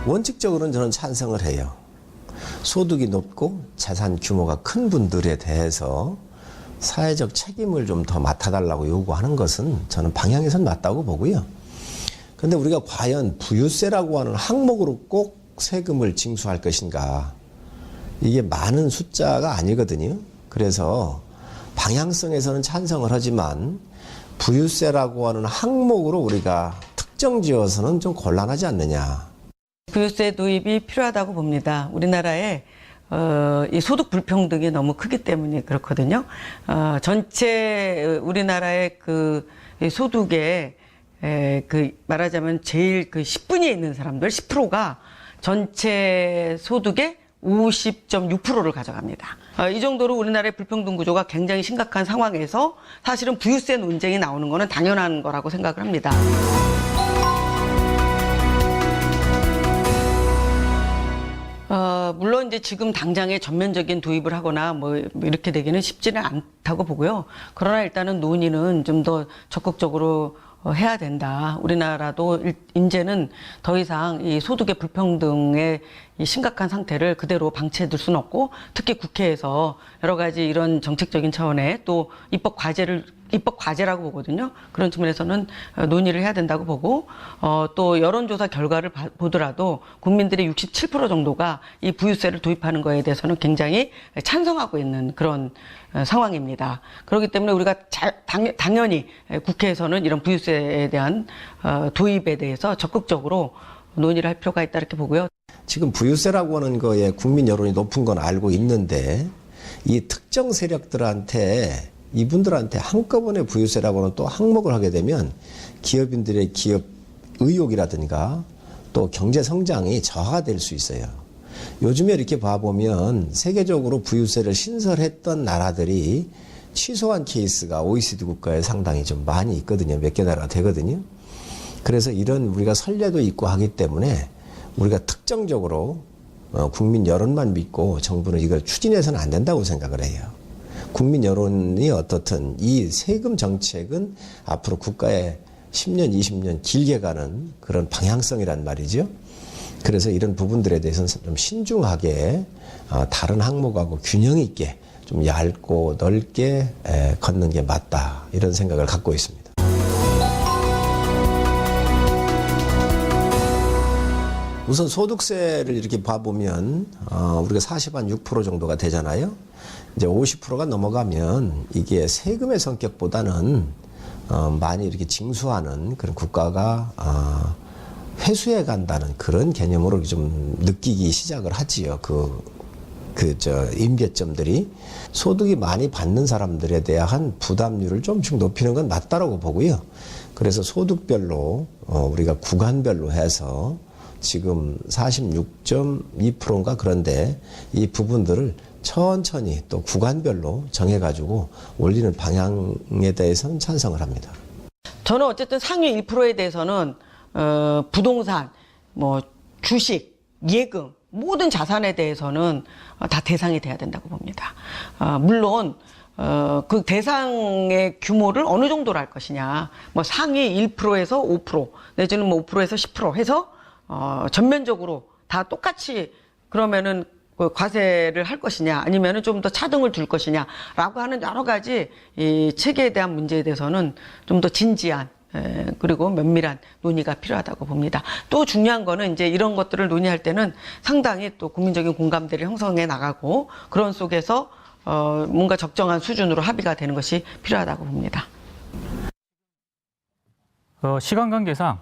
원칙적으로는 저는 찬성을 해요. 소득이 높고 재산 규모가 큰 분들에 대해서 사회적 책임을 좀 더 맡아달라고 요구하는 것은 저는 방향에선 맞다고 보고요. 그런데 우리가 과연 부유세라고 하는 항목으로 꼭 세금을 징수할 것인가? 이게 많은 숫자가 아니거든요. 그래서 방향성에서는 찬성을 하지만 부유세라고 하는 항목으로 우리가 특정 지어서는 좀 곤란하지 않느냐. 부유세 도입이 필요하다고 봅니다. 우리나라에 이 소득 불평등이 너무 크기 때문에 그렇거든요. 전체 우리나라의 이 소득의 말하자면 제일 10분위에 있는 사람들 10%가 전체 소득의 50.6%를 가져갑니다. 이 정도로 우리나라의 불평등 구조가 굉장히 심각한 상황에서 사실은 부유세 논쟁이 나오는 것은 당연한 거라고 생각을 합니다. 물론 이제 지금 당장에 전면적인 도입을 하거나 뭐 이렇게 되기는 쉽지는 않다고 보고요. 그러나 일단은 논의는 좀 더 적극적으로 해야 된다. 우리나라도 이제는 더 이상 이 소득의 불평등의 이 심각한 상태를 그대로 방치해둘 수는 없고, 특히 국회에서 여러 가지 이런 정책적인 차원의 또 입법 과제라고 보거든요. 그런 측면에서는 논의를 해야 된다고 보고, 또 여론조사 결과를 보더라도 국민들의 67% 정도가 이 부유세를 도입하는 거에 대해서는 굉장히 찬성하고 있는 그런 상황입니다. 그렇기 때문에 우리가 당연히 국회에서는 이런 부유세에 대한 도입에 대해서 적극적으로 논의를 할 필요가 있다 이렇게 보고요. 지금 부유세라고 하는 거에 국민 여론이 높은 건 알고 있는데 이 특정 세력들한테 이분들한테 한꺼번에 부유세라고 하는 또 항목을 하게 되면 기업인들의 기업 의욕이라든가 또 경제 성장이 저하가 될 수 있어요. 요즘에 이렇게 봐보면 세계적으로 부유세를 신설했던 나라들이 취소한 케이스가 OECD 국가에 상당히 좀 많이 있거든요. 몇 개 나라가 되거든요. 그래서 이런 우리가 선례도 있고 하기 때문에 우리가 특정적으로 국민 여론만 믿고 정부는 이걸 추진해서는 안 된다고 생각을 해요. 국민 여론이 어떻든 이 세금 정책은 앞으로 국가의 10년, 20년 길게 가는 그런 방향성이란 말이죠. 그래서 이런 부분들에 대해서는 좀 신중하게 다른 항목하고 균형 있게 좀 얇고 넓게 걷는 게 맞다, 이런 생각을 갖고 있습니다. 우선 소득세를 이렇게 봐보면 우리가 40한 6% 정도가 되잖아요. 이제 50%가 넘어가면 이게 세금의 성격보다는 많이 이렇게 징수하는 그런 국가가 회수해 간다는 그런 개념으로 좀 느끼기 시작을 하지요. 임계점들이 소득이 많이 받는 사람들에 대한 부담률을 좀씩 높이는 건 맞다라고 보고요. 그래서 소득별로 우리가 구간별로 해서 지금 46.2%인가 그런데 이 부분들을 천천히 또 구간별로 정해가지고 올리는 방향에 대해서는 찬성을 합니다. 저는 어쨌든 상위 1%에 대해서는 부동산, 뭐 주식, 예금 모든 자산에 대해서는 다 대상이 돼야 된다고 봅니다. 물론 그 대상의 규모를 어느 정도로 할 것이냐, 뭐 상위 1%에서 5% 내지는 뭐 5%에서 10% 해서 전면적으로 다 똑같이 그러면은 그 과세를 할 것이냐, 아니면은 좀 더 차등을 둘 것이냐라고 하는 여러 가지 이 체계에 대한 문제에 대해서는 좀 더 진지한 그리고 면밀한 논의가 필요하다고 봅니다. 또 중요한 거는 이제 이런 것들을 논의할 때는 상당히 또 국민적인 공감대를 형성해 나가고 그런 속에서 뭔가 적정한 수준으로 합의가 되는 것이 필요하다고 봅니다. 시간 관계상